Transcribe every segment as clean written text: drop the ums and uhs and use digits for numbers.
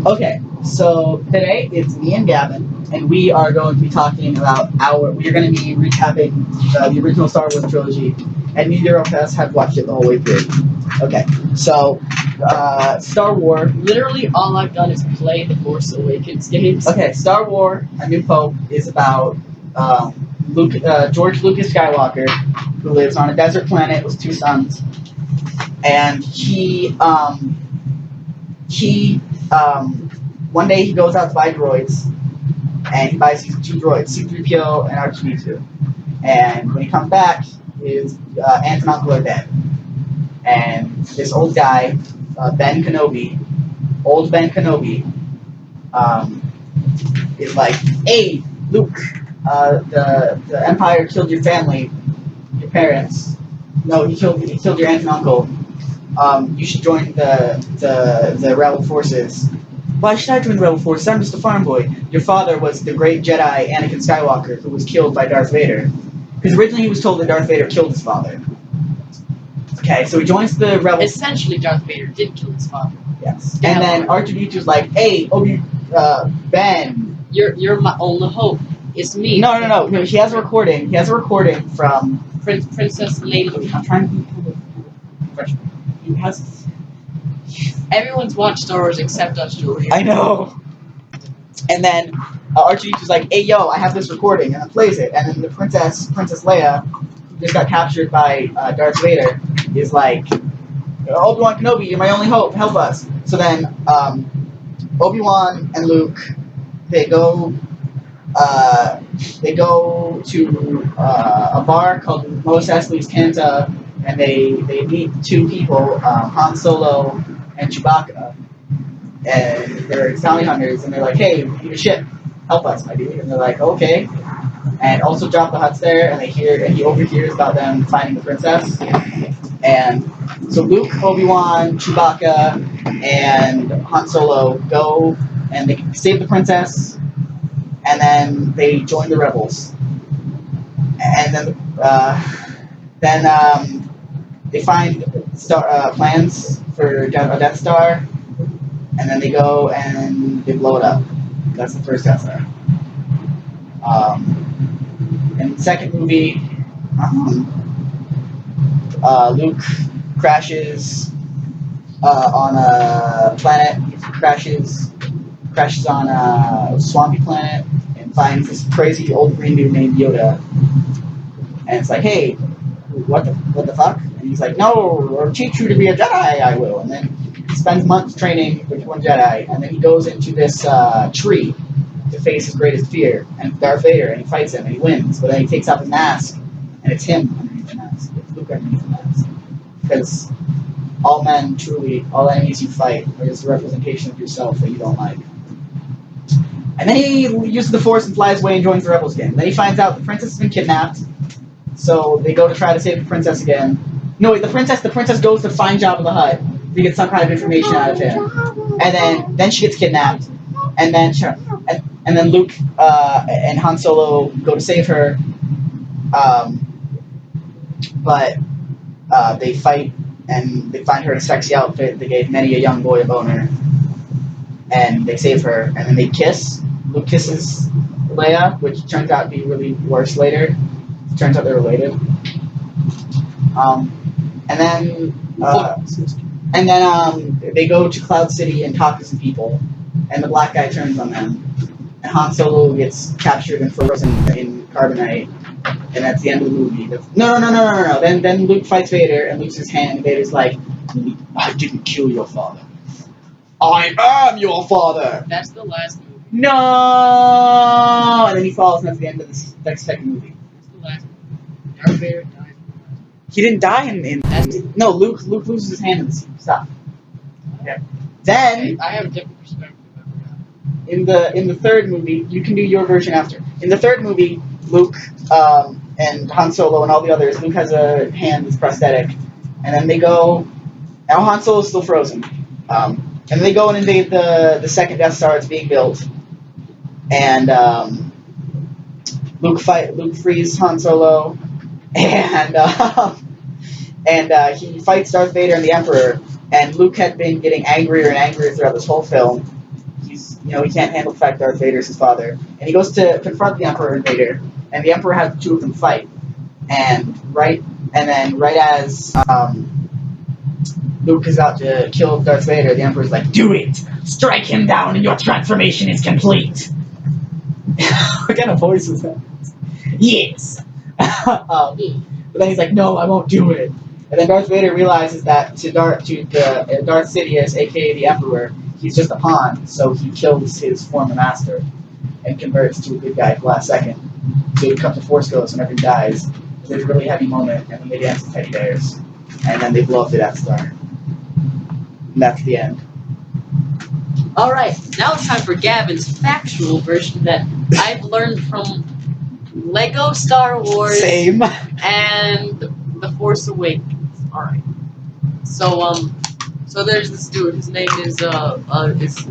Okay, so today it's me and Gavin, and we are going to be talking about we're going to be recapping the original Star Wars trilogy, and neither of us have watched it the whole way through. Okay, so Star Wars. Literally, all I've done is play the Force Awakens games. Okay, Star Wars: A New Hope is about George Lucas Skywalker, who lives on a desert planet with two suns, and one day he goes out to buy droids, and he buys these two droids, C-3PO and R2-D2. And when he comes back, his aunt and uncle are dead. And this old guy, Ben Kenobi, is like, "Hey, Luke, the Empire killed your family, your parents. No, he killed your aunt and uncle. You should join the rebel forces." "Why should I join the rebel forces? I'm just a farm boy." "Your father was the great Jedi Anakin Skywalker, who was killed by Darth Vader." Because originally he was told that Darth Vader killed his father. Okay, so he joins the rebel. Essentially, Darth Vader did kill his father. Yes. And then R2-D2's like, "Hey, Ben. You're my only hope. It's me." No. He has a recording. He has a recording from Princess Lady. I'm trying to think of he has. Everyone's watched Star Wars except us, Julia. I know. And then R2-D2's like, "Hey, yo, I have this recording," and then plays it. And then the Princess Leia, who just got captured by Darth Vader, is like, "Obi-Wan Kenobi, you're my only hope. Help us." So then Obi-Wan and Luke, they go to a bar called Mos Eisley's Canta, and they meet two people, Han Solo and Chewbacca, and they're bounty hunters, and they're like, "Hey, we need a ship. Help us, my dude." And they're like, "Okay." And also Jabba the Hutt's there, and he overhears about them finding the princess. And so Luke, Obi-Wan, Chewbacca, and Han Solo go, and they save the princess, and then they join the rebels. And then they find plans for a Death Star, and then they go and they blow it up. That's the first Death Star. In the second movie, Luke crashes on a planet. He crashes on a swampy planet and finds this crazy old green dude named Yoda. And it's like, "Hey, what the fuck?" And he's like, "No, or teach you to be a Jedi, I will." And then he spends months training to become a Jedi, and then he goes into this tree to face his greatest fear, and Darth Vader, and he fights him, and he wins. But then he takes off his mask, and it's him underneath the mask. It's Luke underneath the mask. Because all enemies you fight are just a representation of yourself that you don't like. And then he uses the Force and flies away and joins the rebels again. Then he finds out the princess has been kidnapped, so they go to try to save the princess again. No, wait, the princess goes to find Jabba the Hutt to get some kind of information out of him. And then she gets kidnapped, and then Luke and Han Solo go to save her, but they fight, and they find her in a sexy outfit that gave many a young boy a boner, and they save her, and then they kiss. Luke kisses Leia, which turns out to be really worse later. It turns out they're related. And then they go to Cloud City and talk to some people, and the black guy turns on them, and Han Solo gets captured and frozen in carbonite, and that's the end of the movie. No. Then Luke fights Vader and loses his hand, and Vader's like, "I didn't kill your father. I am your father." That's the last movie. No! And then he falls, and that's the end of the second movie. That's the last movie. Darth Vader dies. He didn't die in no, Luke loses his hand in the stuff. Okay. Then I have a different perspective. in the third movie, you can do your version after. In the third movie, Luke and Han Solo and all the others, Luke has a hand that's prosthetic, and then they go. Now Han Solo's still frozen, and they go and invade the second Death Star that's being built, and Luke frees Han Solo, and he fights Darth Vader and the Emperor. And Luke had been getting angrier and angrier throughout this whole film. he's he can't handle the fact Darth Vader is his father, and he goes to confront the Emperor and Vader, and the Emperor has the two of them fight, and right as Luke is out to kill Darth Vader, the Emperor's like, "Do it! Strike him down, and your transformation is complete." What kind of voice is that? Yes. But then he's like, "No, I won't do it." And then Darth Vader realizes that to Darth Sidious, aka the Emperor, he's just a pawn, so he kills his former master and converts to a good guy at the last second. So he becomes a Force Ghost whenever he dies. There's a really heavy moment, and then they dance with teddy bears, and then they blow up the Death Star. And that's the end. Alright, now it's time for Gavin's factual version that I've learned from Lego Star Wars Same. and The Force Awakens. Alright. So there's this dude, his name is Lucas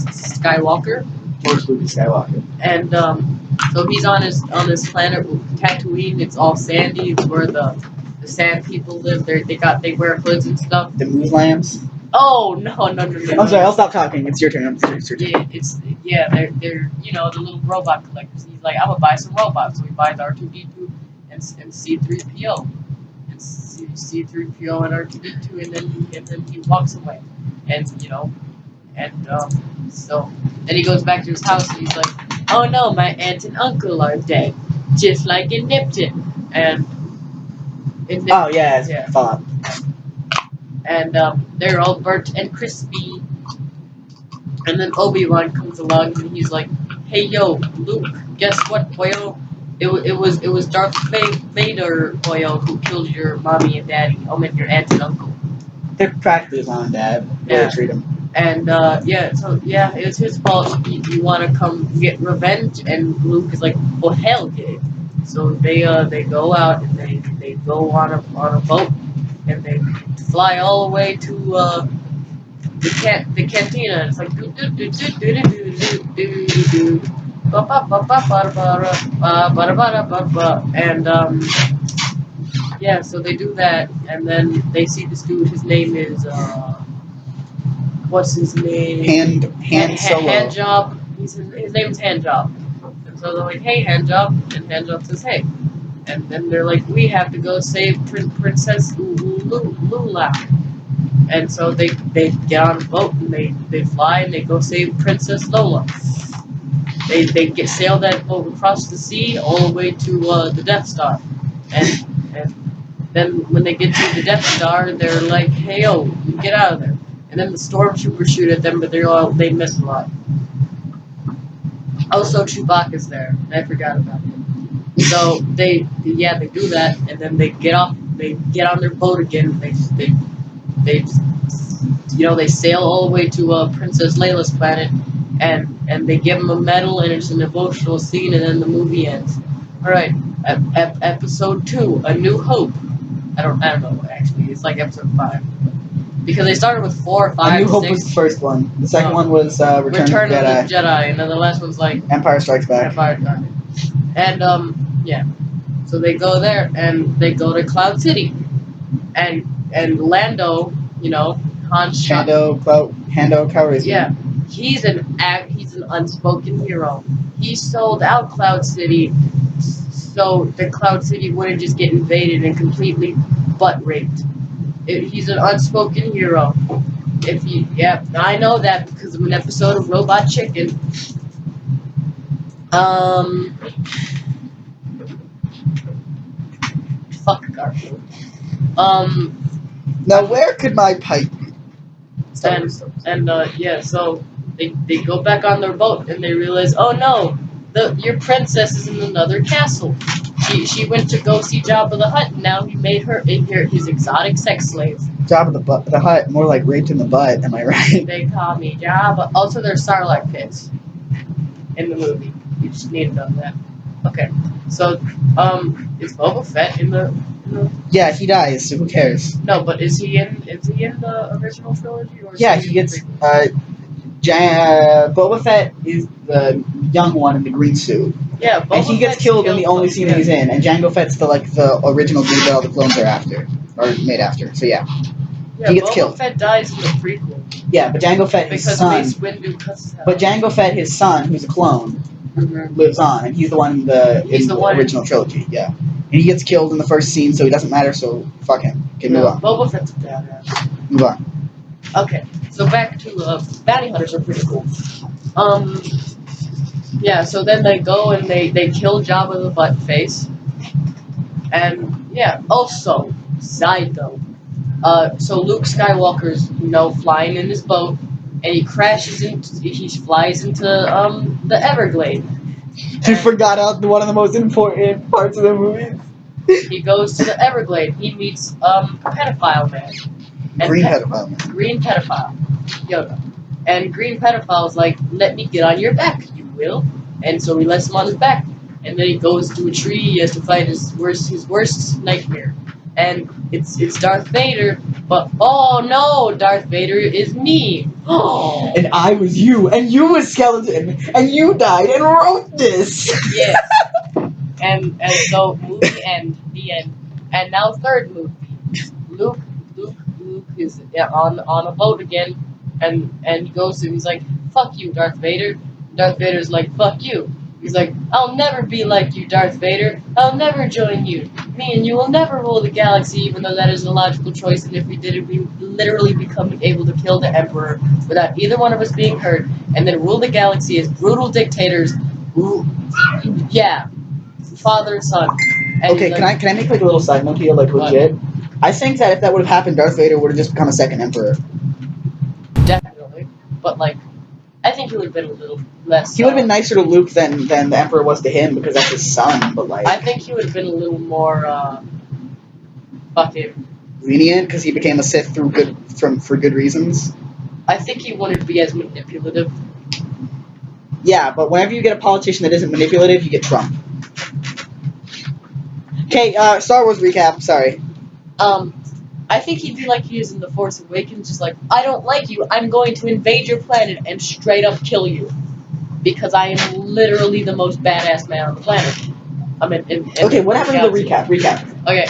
Skywalker. Force Luke Skywalker. And so he's on his planet Tatooine. It's all sandy. It's where the sand people live. They wear hoods and stuff. The Moose Lambs. Oh no! I'm sorry. I'll stop talking. It's your turn. It's your turn. Yeah, they're the little robot collectors. He's like, I'm gonna buy some robots. So he buys R2D2 and C3PO, and C3PO and R2D2, and then he walks away, and so then he goes back to his house and he's like, oh no, my aunt and uncle are dead, just like in Nipton, and oh yeah, Fallout. And they're all burnt and crispy. And then Obi-Wan comes along and he's like, "Hey yo, Luke, guess what, boyo? It was Darth Vader, boyo, who killed your mommy and daddy. I mean your aunt and uncle. They're practically his mom and dad. Yeah. Treat him. And it was his fault. You want to come get revenge?" And Luke is like, "Well, hell yeah." So they go out and they go on a boat and they fly all the way to the cantina. It's like and so they do that, and then they see this dude. His name is what's his name? Hand Solo. Handjob. His name is Handjob. And so they're like, "Hey, Handjob," and Handjob says, "Hey." And then they're like, "We have to go save Princess Lula." And so they get on a boat and they fly and they go save Princess Lola. They sail that boat across the sea all the way to the Death Star. And then when they get to the Death Star, they're like, "Hey yo, get out of there." And then the stormtroopers shoot at them, but they miss a lot. Also, Chewbacca's there. I forgot about him. So they do that, and then they get on their boat again. They sail all the way to Princess Leila's planet, and they give him a medal, and it's an emotional scene, and then the movie ends. All right, episode 2, A New Hope. I don't know actually. It's like episode 5 because they started with 4, 5, A New Hope 6. was the first one. The second one was Return of the Jedi, and then the last one's like Empire Strikes Back. Empire Strikes Back. And so they go there and they go to Cloud City, and Lando, Hando Calrissian. Yeah, he's an unspoken hero. He sold out Cloud City so that Cloud City wouldn't just get invaded and completely butt raped. He's an unspoken hero. I know that because of an episode of Robot Chicken. Fuck Garfield. Now where could my pipe be? So they go back on their boat and they realize, oh no, your princess is in another castle. She went to go see Jabba the Hutt, and now he made her his exotic sex slave. Jabba the Hutt, more like raped in the butt, am I right? They call me Jabba. Also, there's Sarlacc pits in the movie. You just need to know that. Okay, so is Boba Fett in the? Yeah, he dies. So who cares? No, but is he in the original trilogy? Or yeah, he gets. Boba Fett is the young one in the green suit. Yeah, Boba and he gets killed in the only scene that he's in, and Jango Fett's the original dude that all the clones are after, or made after. So yeah, he gets Boba killed. Fett dies in the prequels. Yeah, but Jango Fett, his because son. Mace Windu cuts his head But off. Jango Fett, his son, who's a clone, Mhm. lives on, and he's the one in He's the one- original trilogy. Yeah, and he gets killed in the first scene, so he doesn't matter. So fuck him. Okay, move on. Boba Fett's a badass. Move on. Okay, so back to bounty hunters are pretty cool. Yeah. So then they go and they kill Jabba the Butt Face, and yeah. Also, side note, so Luke Skywalker's flying in his boat, and he flies into the Everglade. You forgot out one of the most important parts of the movie. He goes to the Everglade. He meets pedophile man. And Green pedophile. Green pedophile, Yoda. And Green pedophile's like, let me get on your back, you will. And so he lets him on his back. And then he goes to a tree. He has to fight his worst nightmare. And it's Darth Vader. But oh no, Darth Vader is me. Oh. And I was you, and you was Skeleton, and you died and wrote this. Yes. and so movie end, the end. And now third movie. Luke is on a boat again, and he goes to, he's like, fuck you, Darth Vader. Darth Vader's like, fuck you. He's like, I'll never be like you, Darth Vader. I'll never join you. Me and you will never rule the galaxy, even though that is a logical choice, and if we did it, we would literally become able to kill the Emperor without either one of us being hurt, and then rule the galaxy as brutal dictators. Yeah. Father and son. And Okay, like, can I make like a little side note here, like What? legit? I think that if that would have happened, Darth Vader would have just become a second Emperor. Definitely. But, like, I think he would have been a little less... He would have been nicer to Luke than the Emperor was to him because that's his son. But like, I think he would have been a little more, fucking... lenient because he became a Sith for good reasons. I think he wouldn't be as manipulative. Yeah, but whenever you get a politician that isn't manipulative, you get Trump. Okay, Star Wars recap. Sorry. I think he'd be like he is in The Force Awakens, just like, I don't like you, I'm going to invade your planet and straight up kill you. Because I am literally the most badass man on the planet. I mean, Okay, what happened to the recap? Recap. Okay,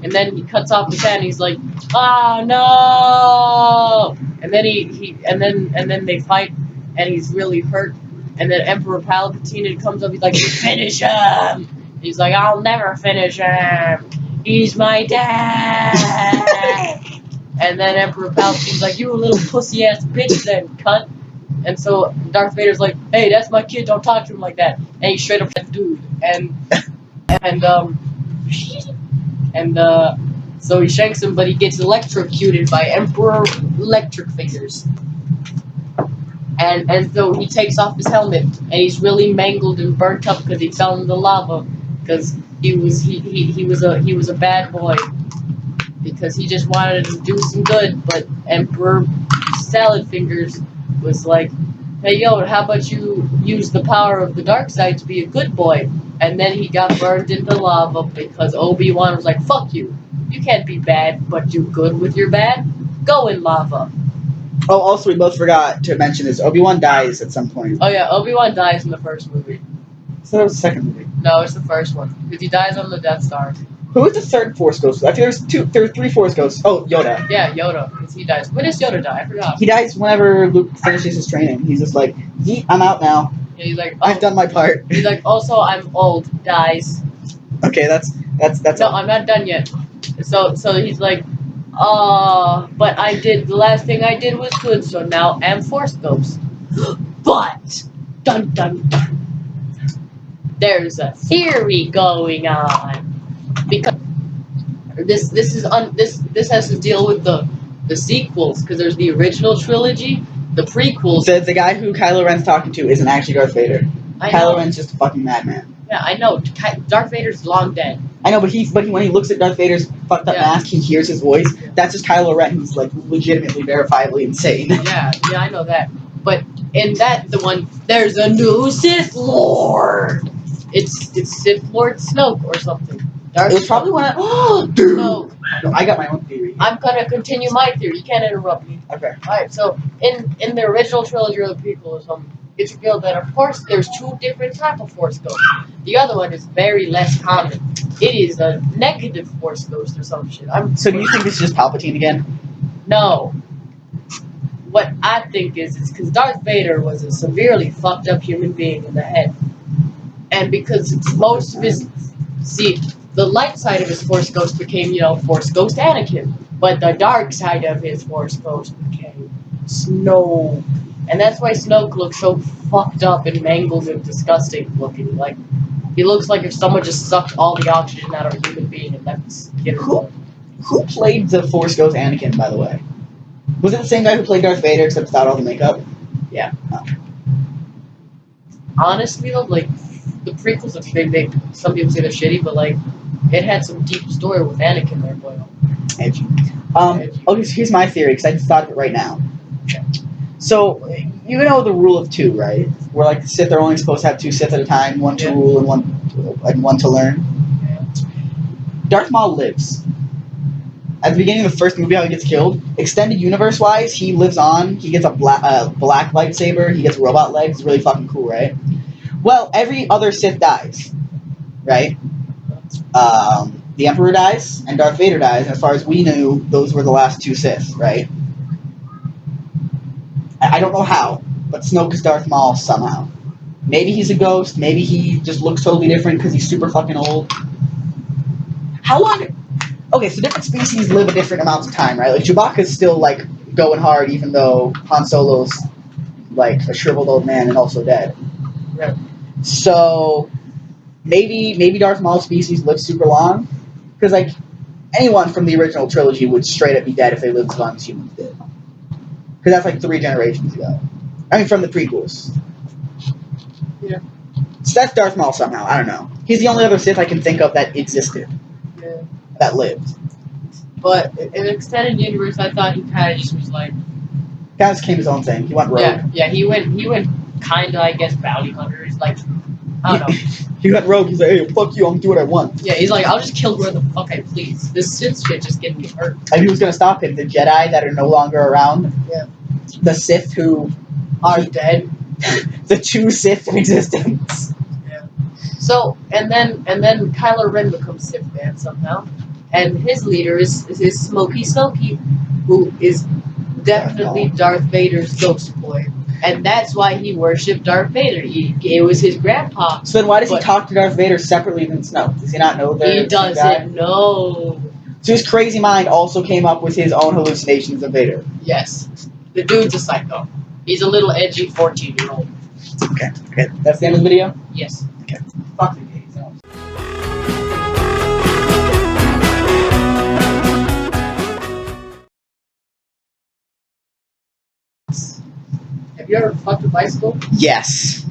and then he cuts off his hand and he's like, ah, no! And then and then they fight and he's really hurt. And then Emperor Palpatine comes up, he's like, finish him! He's like, I'll never finish him! He's my dad! And then Emperor Palpatine's like, you a little pussy ass bitch then, cunt! And so Darth Vader's like, hey, that's my kid, don't talk to him like that. And he's straight up that dude. So he shanks him, but he gets electrocuted by Emperor Electric Fingers. And so he takes off his helmet, and he's really mangled and burnt up because he fell in the lava. Because he was a bad boy. Because he just wanted to do some good, but Emperor Salad Fingers was like, hey yo, how about you use the power of the dark side to be a good boy? And then he got burned into lava because Obi-Wan was like, fuck you. You can't be bad, but do good with your bad. Go in lava. Oh, also we both forgot to mention this. Obi-Wan dies at some point. Oh yeah, Obi-Wan dies in the first movie. So that was the second movie. No, it's the first one. Because he dies on the Death Star. Who is the third Force Ghost? I feel there are three Force Ghosts. Oh, Yoda. Yeah, Yoda. Because he dies. When does Yoda die? I forgot. He dies whenever Luke finishes his training. He's just like, I'm out now. Yeah, he's like, I've done my part. He's like, also, I'm old. Dies. Okay, that's No, I'm not done yet. So he's like, but the last thing I did was good, so now I'm Force Ghost. But, dun dun dun, there's a theory going on. Because this has to deal with the sequels, because there's the original trilogy, the prequels. The guy who Kylo Ren's talking to isn't actually Darth Vader. Kylo Ren's just a fucking madman. Yeah, I know. Darth Vader's long dead. I know, but when he looks at Darth Vader's fucked up mask, he hears his voice. That's just Kylo Ren, who's like legitimately, verifiably insane. Yeah, I know that. But in there's a new Sith Lord. It's Sith Lord Snoke or something. It was probably one of... dude! No, I got my own theory. I'm gonna continue my theory. You can't interrupt me. Okay. Alright, so in the original trilogy or the prequel or something, it's revealed that of course there's two different type of Force Ghosts. The other one is very less common. It is a negative Force Ghost or some shit. So do you think this is just Palpatine again? No. what I think is because Darth Vader was a severely fucked up human being in the head, and because most of his the light side of his Force Ghost became Force Ghost Anakin, but the dark side of his Force Ghost became Snoke, and that's why Snoke looks so fucked up and mangled and disgusting looking. Like he looks like if someone just sucked all the oxygen out of a human being and left his skin alone. Who played the Force Ghost Anakin, by the way? Was it the same guy who played Darth Vader except without all the makeup? Yeah. Oh. Honestly, though, like the prequels, some people say they're shitty, but like it had some deep story with Anakin there, boy. Edgy. Edgy. Okay, so here's my theory, because I just thought of it right now. So, you know the rule of two, right? Where like the Sith are only supposed to have two Sith at a time, one to rule and one to learn. Yeah. Darth Maul lives. At the beginning of the first movie, how he gets killed. Extended universe-wise, he lives on. He gets a black lightsaber. He gets robot legs. It's really fucking cool, right? Well, every other Sith dies, right? The Emperor dies, and Darth Vader dies. And as far as we knew, those were the last two Sith, right? I don't know how, but Snoke is Darth Maul somehow. Maybe he's a ghost. Maybe he just looks totally different because he's super fucking old. How long? Okay, so different species live a different amounts of time, right? Like Chewbacca's still like going hard, even though Han Solo's like a shriveled old man and also dead. Right. So maybe Darth Maul's species lives super long, because like anyone from the original trilogy would straight up be dead if they lived as long as humans did. Because that's like 3 generations ago. I mean, from the prequels. Yeah. So that's Darth Maul somehow. I don't know. He's the only other Sith I can think of that existed, Yeah. that lived. But in extended universe, I thought he kind of just was like, Kind of just came his own thing. He went rogue. yeah, he went kind of, I guess, bounty hunters. Like, I don't know. He went rogue. He's like, hey, fuck you. I'm gonna do what I want. Yeah, he's like, I'll just kill whoever the fuck I please. This Sith shit just getting me hurt. And who's gonna stop him? The Jedi that are no longer around. Yeah. The Sith who Are dead. the true Sith in existence. Yeah. So and then Kylo Ren becomes Sith man somehow, and his leader is Smokey Snoke, who is definitely Darth Vader's ghost boy, and that's why he worshipped Darth Vader. It was his grandpa. So then why does he But- talk to Darth Vader separately than Snoke? Does he not know they're He the same guy? doesn't know. So his crazy mind also came up with his own hallucinations of Vader. Yes, the dude's a psycho. He's a little edgy 14-year-old. Okay. That's the end of the video? Yes. Fuck the gays. Have you ever fucked a bicycle? Yes.